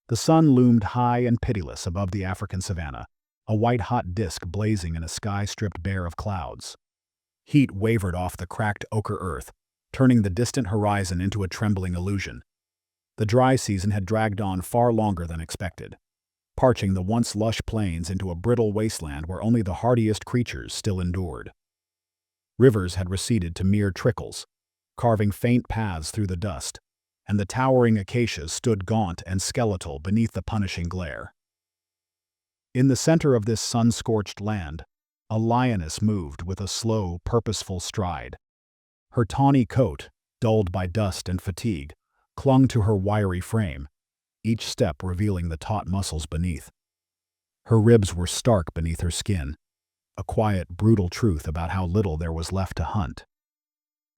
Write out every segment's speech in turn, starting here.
The sun loomed high and pitiless above the African savanna, a white-hot disk blazing in a sky stripped bare of clouds. Heat wavered off the cracked ochre earth, turning the distant horizon into a trembling illusion. The dry season had dragged on far longer than expected, parching the once lush plains into a brittle wasteland where only the hardiest creatures still endured. Rivers had receded to mere trickles, carving faint paths through the dust, and the towering acacias stood gaunt and skeletal beneath the punishing glare. In the center of this sun-scorched land, a lioness moved with a slow, purposeful stride. Her tawny coat, dulled by dust and fatigue, clung to her wiry frame, each step revealing the taut muscles beneath. Her ribs were stark beneath her skin, a quiet, brutal truth about how little there was left to hunt.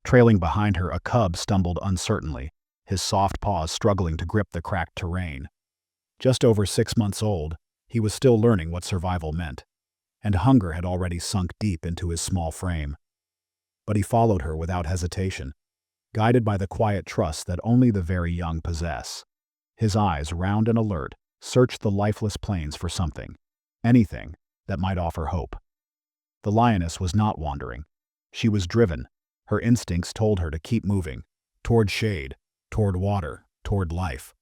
Trailing behind her, a cub stumbled uncertainly, his soft paws struggling to grip the cracked terrain. Just over 6 months old, he was still learning what survival meant, and hunger had already sunk deep into his small frame. But he followed her without hesitation, guided by the quiet trust that only the very young possess. His eyes, round and alert, searched the lifeless plains for something, anything, that might offer hope. The lioness was not wandering. She was driven. Her instincts told her to keep moving, toward shade, toward water, toward life.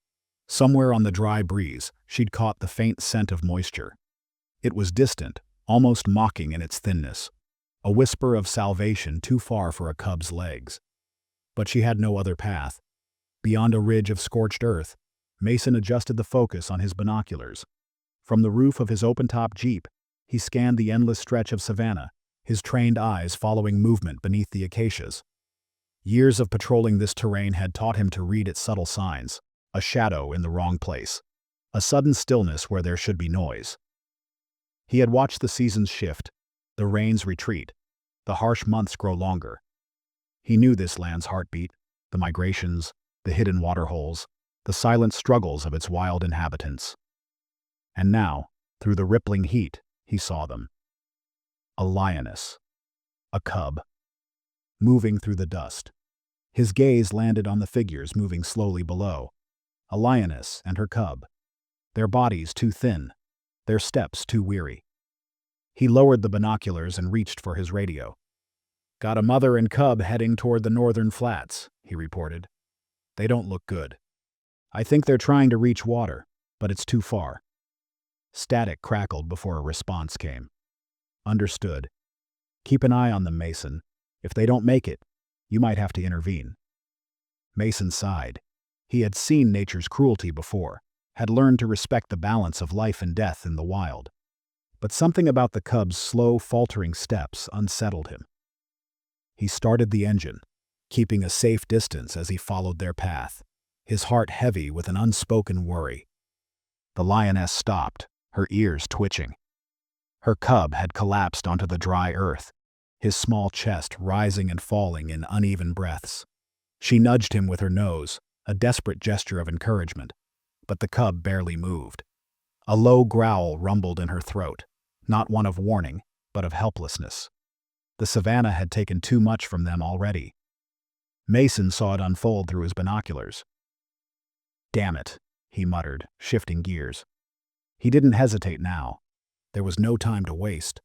Somewhere on the dry breeze, she'd caught the faint scent of moisture. It was distant, almost mocking in its thinness, a whisper of salvation too far for a cub's legs. But she had no other path. Beyond a ridge of scorched earth, Mason adjusted the focus on his binoculars. From the roof of his open-top Jeep, he scanned the endless stretch of savanna, his trained eyes following movement beneath the acacias. Years of patrolling this terrain had taught him to read its subtle signs: a shadow in the wrong place, a sudden stillness where there should be noise. He had watched the seasons shift, the rains retreat, the harsh months grow longer. He knew this land's heartbeat, the migrations, the hidden waterholes, the silent struggles of its wild inhabitants. And now, through the rippling heat, he saw them. A lioness. A cub. Moving through the dust. His gaze landed on the figures moving slowly below. A lioness and her cub. Their bodies too thin, their steps too weary. He lowered the binoculars and reached for his radio. "Got a mother and cub heading toward the northern flats," he reported. "They don't look good. I think they're trying to reach water, but it's too far." Static crackled before a response came. "Understood. Keep an eye on them, Mason. If they don't make it, you might have to intervene." Mason sighed. He had seen nature's cruelty before, had learned to respect the balance of life and death in the wild. But something about the cub's slow, faltering steps unsettled him. He started the engine, keeping a safe distance as he followed their path, his heart heavy with an unspoken worry. The lioness stopped, her ears twitching. Her cub had collapsed onto the dry earth, his small chest rising and falling in uneven breaths. She nudged him with her nose, a desperate gesture of encouragement, but the cub barely moved. A low growl rumbled in her throat, not one of warning, but of helplessness. The savanna had taken too much from them already. Mason saw it unfold through his binoculars. "Damn it," he muttered, shifting gears. He didn't hesitate now. There was no time to waste.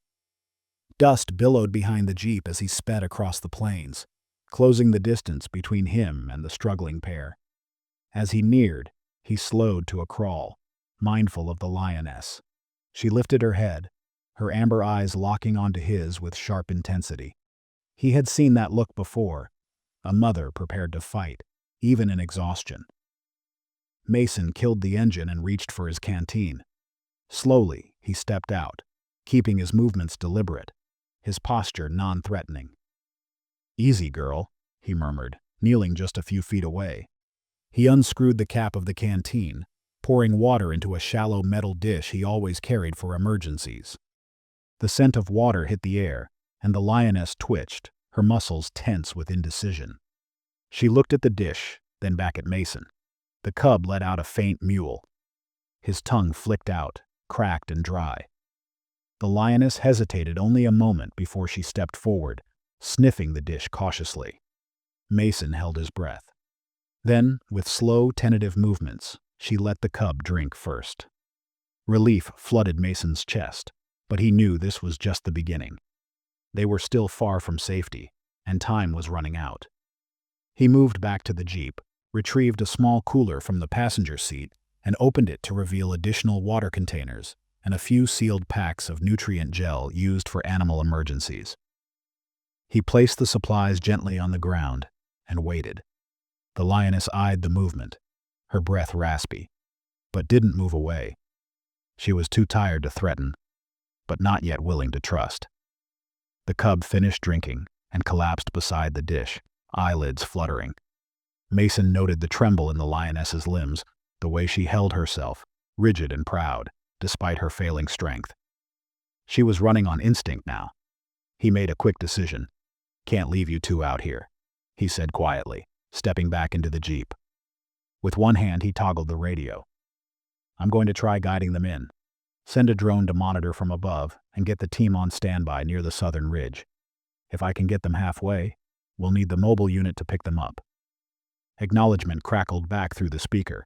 Dust billowed behind the Jeep as he sped across the plains, closing the distance between him and the struggling pair. As he neared, he slowed to a crawl, mindful of the lioness. She lifted her head, her amber eyes locking onto his with sharp intensity. He had seen that look before, a mother prepared to fight, even in exhaustion. Mason killed the engine and reached for his canteen. Slowly, he stepped out, keeping his movements deliberate, his posture non-threatening. "Easy, girl," he murmured, kneeling just a few feet away. He unscrewed the cap of the canteen, pouring water into a shallow metal dish he always carried for emergencies. The scent of water hit the air, and the lioness twitched, her muscles tense with indecision. She looked at the dish, then back at Mason. The cub let out a faint mewl. His tongue flicked out, cracked and dry. The lioness hesitated only a moment before she stepped forward, sniffing the dish cautiously. Mason held his breath. Then, with slow, tentative movements, She let the cub drink first. Relief flooded Mason's chest, but he knew this was just the beginning. They were still far from safety, and time was running out. He moved back to the Jeep, retrieved a small cooler from the passenger seat, and opened it to reveal additional water containers and a few sealed packs of nutrient gel used for animal emergencies. He placed the supplies gently on the ground and waited. The lioness eyed the movement, her breath raspy, but didn't move away. She was too tired to threaten, but not yet willing to trust. The cub finished drinking and collapsed beside the dish, eyelids fluttering. Mason noted the tremble in the lioness's limbs, the way she held herself, rigid and proud, despite her failing strength. She was running on instinct now. He made a quick decision. "Can't leave you two out here," he said quietly, stepping back into the Jeep. With one hand, he toggled the radio. "I'm going to try guiding them in. Send a drone to monitor from above and get the team on standby near the southern ridge. If I can get them halfway, we'll need the mobile unit to pick them up." Acknowledgement crackled back through the speaker.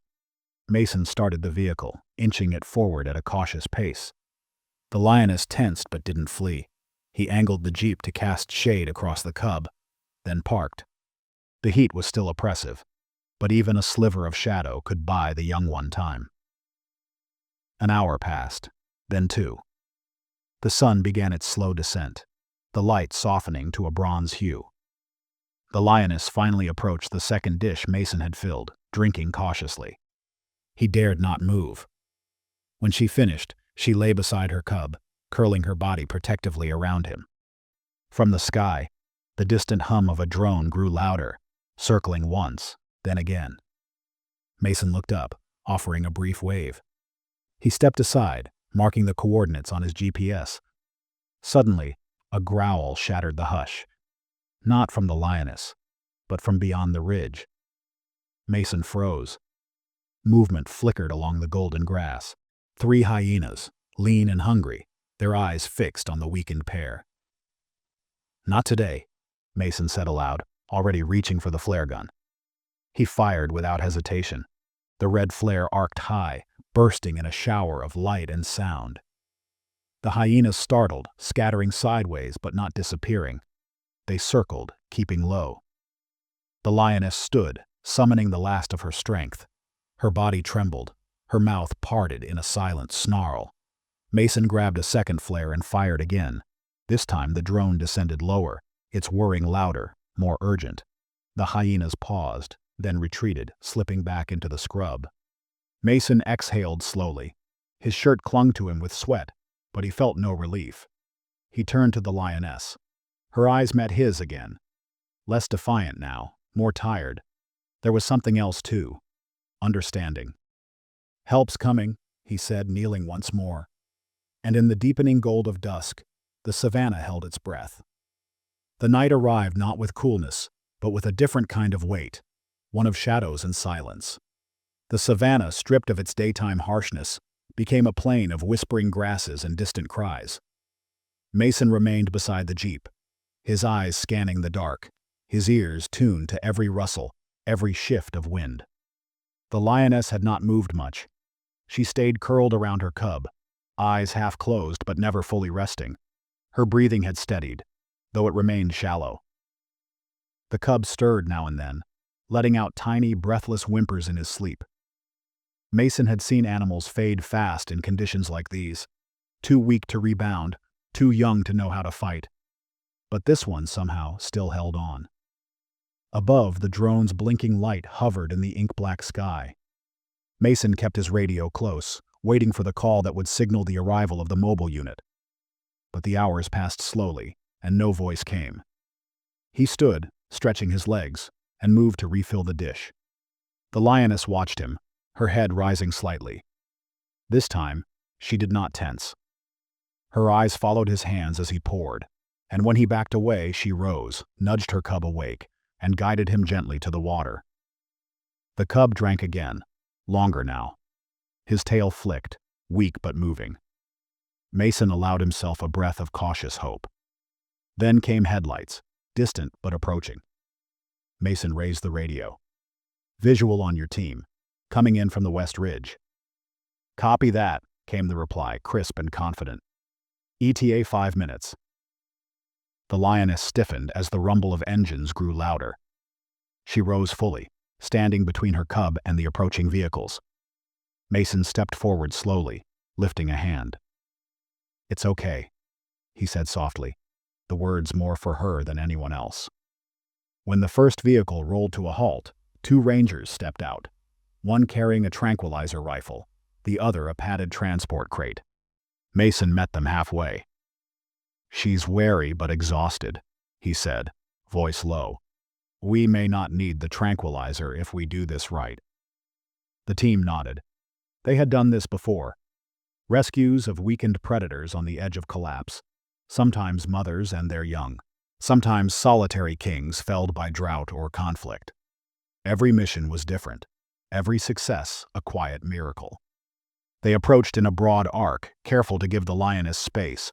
Mason started the vehicle, inching it forward at a cautious pace. The lioness tensed but didn't flee. He angled the Jeep to cast shade across the cub, then parked. The heat was still oppressive, but even a sliver of shadow could buy the young one time. An hour passed, then two. The sun began its slow descent, the light softening to a bronze hue. The lioness finally approached the second dish Mason had filled, drinking cautiously. He dared not move. When she finished, she lay beside her cub, curling her body protectively around him. From the sky, the distant hum of a drone grew louder, circling once, then again. Mason looked up, offering a brief wave. He stepped aside, marking the coordinates on his GPS. Suddenly, a growl shattered the hush. Not from the lioness, but from beyond the ridge. Mason froze. Movement flickered along the golden grass. 3 hyenas, lean and hungry, their eyes fixed on the weakened pair. "Not today," Mason said aloud, already reaching for the flare gun. He fired without hesitation. The red flare arced high, bursting in a shower of light and sound. The hyenas startled, scattering sideways but not disappearing. They circled, keeping low. The lioness stood, summoning the last of her strength. Her body trembled, her mouth parted in a silent snarl. Mason grabbed a second flare and fired again. This time the drone descended lower, its whirring louder, more urgent. The hyenas paused, then retreated, slipping back into the scrub. Mason exhaled slowly. His shirt clung to him with sweat, but he felt no relief. He turned to the lioness. Her eyes met his again. Less defiant now, more tired. There was something else too. Understanding. "Help's coming," he said, kneeling once more. And in the deepening gold of dusk, the savannah held its breath. The night arrived not with coolness, but with a different kind of weight, one of shadows and silence. The savannah, stripped of its daytime harshness, became a plain of whispering grasses and distant cries. Mason remained beside the Jeep, his eyes scanning the dark, his ears tuned to every rustle, every shift of wind. The lioness had not moved much. She stayed curled around her cub, eyes half closed but never fully resting. Her breathing had steadied, though it remained shallow. The cub stirred now and then, letting out tiny, breathless whimpers in his sleep. Mason had seen animals fade fast in conditions like these, too weak to rebound, too young to know how to fight. But this one somehow still held on. Above, the drone's blinking light hovered in the ink-black sky. Mason kept his radio close, waiting for the call that would signal the arrival of the mobile unit. But the hours passed slowly, and no voice came. He stood, stretching his legs, and moved to refill the dish. The lioness watched him, her head rising slightly. This time, she did not tense. Her eyes followed his hands as he poured, and when he backed away, she rose, nudged her cub awake, and guided him gently to the water. The cub drank again, longer now. His tail flicked, weak but moving. Mason allowed himself a breath of cautious hope. Then came headlights, distant but approaching. Mason raised the radio. "Visual on your team. coming in from the west ridge. "Copy that," came the reply, crisp and confident. "ETA 5 minutes." The lioness stiffened as the rumble of engines grew louder. She rose fully, standing between her cub and the approaching vehicles. Mason stepped forward slowly, lifting a hand. "It's okay," he said softly, the words more for her than anyone else. When the first vehicle rolled to a halt, 2 rangers stepped out, one carrying a tranquilizer rifle, the other a padded transport crate. Mason met them halfway. "She's wary but exhausted," he said, voice low. "We may not need the tranquilizer if we do this right." The team nodded. They had done this before. Rescues of weakened predators on the edge of collapse, sometimes mothers and their young, sometimes solitary kings felled by drought or conflict. Every mission was different, every success a quiet miracle. They approached in a broad arc, careful to give the lioness space.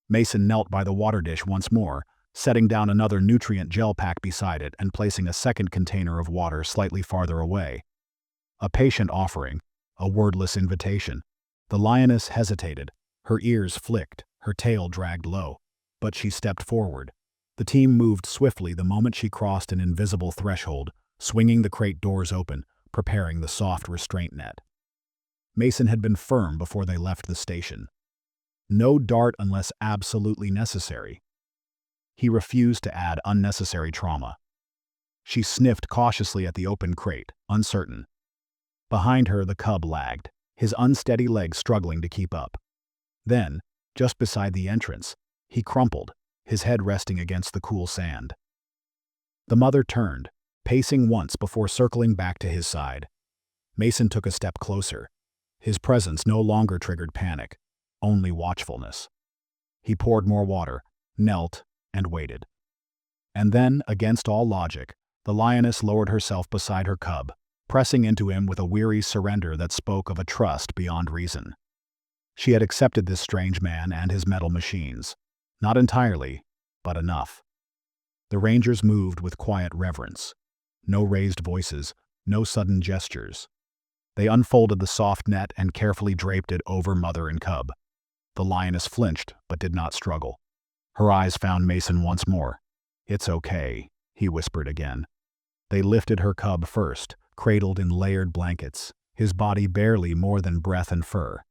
Mason knelt by the water dish once more, setting down another nutrient gel pack beside it and placing a second container of water slightly farther away. A patient offering, a wordless invitation. The lioness hesitated, her ears flicked, her tail dragged low, but she stepped forward. The team moved swiftly the moment she crossed an invisible threshold, swinging the crate doors open, preparing the soft restraint net. Mason had been firm before they left the station. No dart unless absolutely necessary. He refused to add unnecessary trauma. She sniffed cautiously at the open crate, uncertain. Behind her, the cub lagged, his unsteady legs struggling to keep up. Then, just beside the entrance, he crumpled, his head resting against the cool sand. The mother turned, pacing once before circling back to his side. Mason took a step closer. His presence no longer triggered panic, only watchfulness. He poured more water, knelt, and waited. And then, against all logic, the lioness lowered herself beside her cub, pressing into him with a weary surrender that spoke of a trust beyond reason. She had accepted this strange man and his metal machines. Not entirely, but enough. The rangers moved with quiet reverence. No raised voices, no sudden gestures. They unfolded the soft net and carefully draped it over mother and cub. The lioness flinched, but did not struggle. Her eyes found Mason once more. "It's okay," he whispered again. They lifted her cub first, cradled in layered blankets, his body barely more than breath and fur.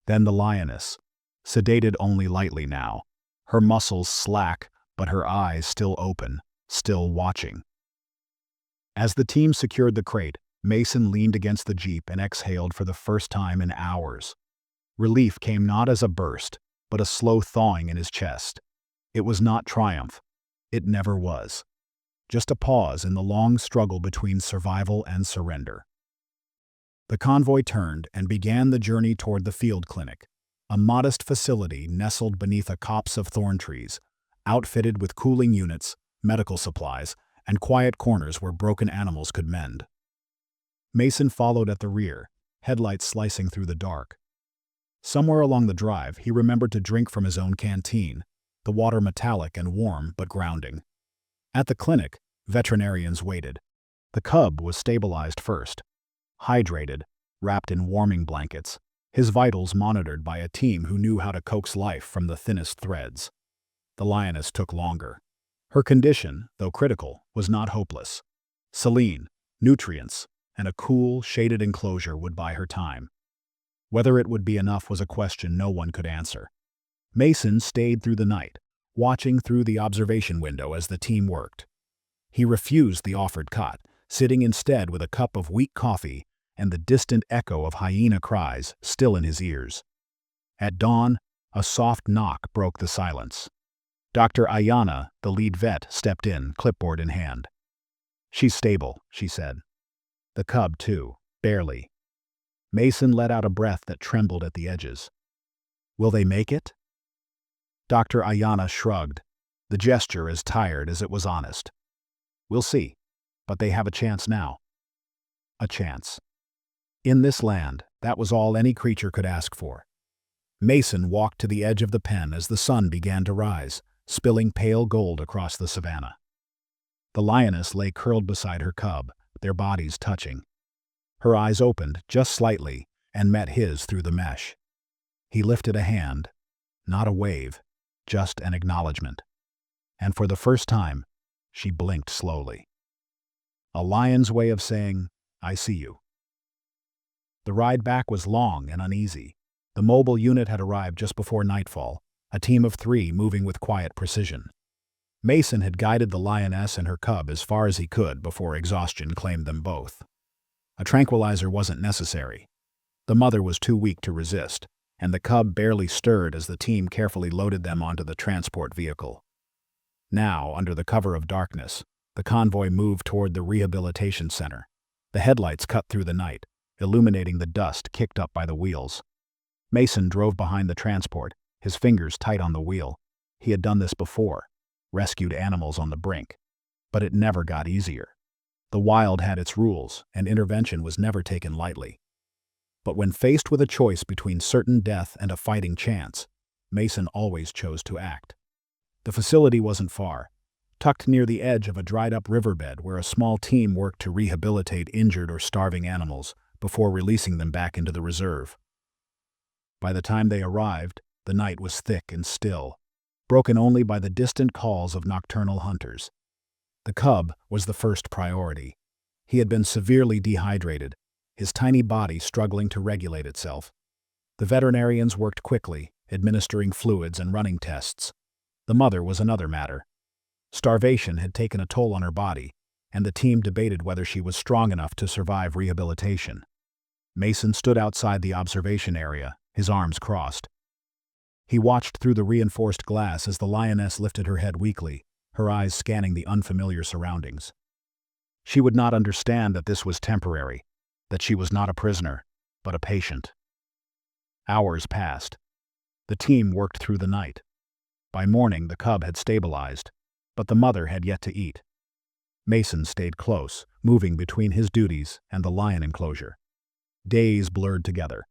Then the lioness, sedated only lightly now, her muscles slack, but her eyes still open, still watching. As the team secured the crate, Mason leaned against the jeep and exhaled for the first time in hours. Relief came not as a burst, but a slow thawing in his chest. It was not triumph. It never was. Just a pause in the long struggle between survival and surrender. The convoy turned and began the journey toward the field clinic, a modest facility nestled beneath a copse of thorn trees, outfitted with cooling units, medical supplies, and quiet corners where broken animals could mend. Mason followed at the rear, headlights slicing through the dark. Somewhere along the drive, he remembered to drink from his own canteen, the water metallic and warm but grounding. At the clinic, veterinarians waited. The cub was stabilized first. Hydrated, wrapped in warming blankets, his vitals monitored by a team who knew how to coax life from the thinnest threads. The lioness took longer. Her condition, though critical, was not hopeless. Saline, nutrients, and a cool, shaded enclosure would buy her time. Whether it would be enough was a question no one could answer. Mason stayed through the night, watching through the observation window as the team worked. He refused the offered cot, sitting instead with a cup of weak coffee and the distant echo of hyena cries still in his ears. At dawn, a soft knock broke the silence. Dr. Ayana, the lead vet, stepped in, clipboard in hand. "She's stable," she said. The cub, too, barely. Mason let out a breath that trembled at the edges. "Will they make it?" Dr. Ayana shrugged, the gesture as tired as it was honest. "We'll see, but they have a chance now." A chance. In this land, that was all any creature could ask for. Mason walked to the edge of the pen as the sun began to rise, spilling pale gold across the savannah. The lioness lay curled beside her cub, their bodies touching. Her eyes opened, just slightly, and met his through the mesh. He lifted a hand, not a wave, just an acknowledgement. And for the first time, she blinked slowly. A lion's way of saying, "I see you." The ride back was long and uneasy. The mobile unit had arrived just before nightfall, a team of 3 moving with quiet precision. Mason had guided the lioness and her cub as far as he could before exhaustion claimed them both. A tranquilizer wasn't necessary. The mother was too weak to resist, and the cub barely stirred as the team carefully loaded them onto the transport vehicle. Now, under the cover of darkness, the convoy moved toward the rehabilitation center. The headlights cut through the night, illuminating the dust kicked up by the wheels. Mason drove behind the transport, his fingers tight on the wheel. He had done this before, rescued animals on the brink. But it never got easier. The wild had its rules, and intervention was never taken lightly. But when faced with a choice between certain death and a fighting chance, Mason always chose to act. The facility wasn't far, tucked near the edge of a dried-up riverbed where a small team worked to rehabilitate injured or starving animals before releasing them back into the reserve. By the time they arrived, the night was thick and still, broken only by the distant calls of nocturnal hunters. The cub was the first priority. He had been severely dehydrated, his tiny body struggling to regulate itself. The veterinarians worked quickly, administering fluids and running tests. The mother was another matter. Starvation had taken a toll on her body, and the team debated whether she was strong enough to survive rehabilitation. Mason stood outside the observation area, his arms crossed. He watched through the reinforced glass as the lioness lifted her head weakly, her eyes scanning the unfamiliar surroundings. She would not understand that this was temporary, that she was not a prisoner, but a patient. Hours passed. The team worked through the night. By morning, the cub had stabilized, but the mother had yet to eat. Mason stayed close, moving between his duties and the lion enclosure. Days blurred together.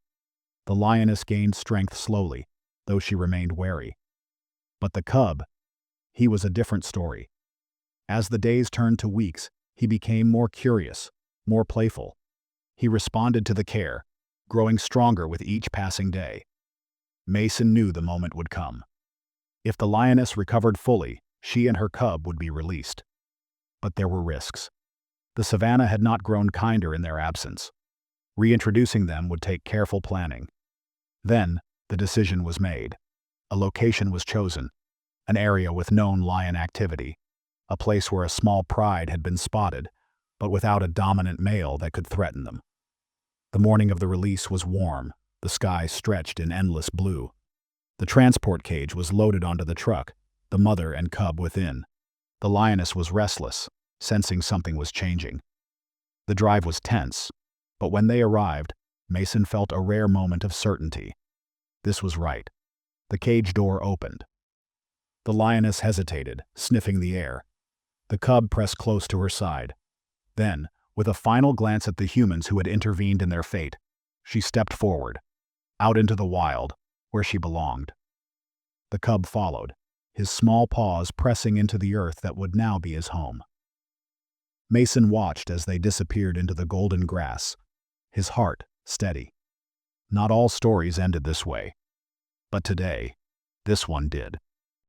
The lioness gained strength slowly, though she remained wary. But the cub, he was a different story. As the days turned to weeks, he became more curious, more playful. He responded to the care, growing stronger with each passing day. Mason knew the moment would come. If the lioness recovered fully, she and her cub would be released. But there were risks. The Savannah had not grown kinder in their absence. Reintroducing them would take careful planning. Then, the decision was made. A location was chosen, an area with known lion activity, a place where a small pride had been spotted, but without a dominant male that could threaten them. The morning of the release was warm, the sky stretched in endless blue. The transport cage was loaded onto the truck, the mother and cub within. The lioness was restless, sensing something was changing. The drive was tense, but when they arrived, Mason felt a rare moment of certainty. This was right. The cage door opened. The lioness hesitated, sniffing the air. The cub pressed close to her side. Then, with a final glance at the humans who had intervened in their fate, she stepped forward, out into the wild, where she belonged. The cub followed, his small paws pressing into the earth that would now be his home. Mason watched as they disappeared into the golden grass, his heart steady. Not all stories ended this way. But today, this one did.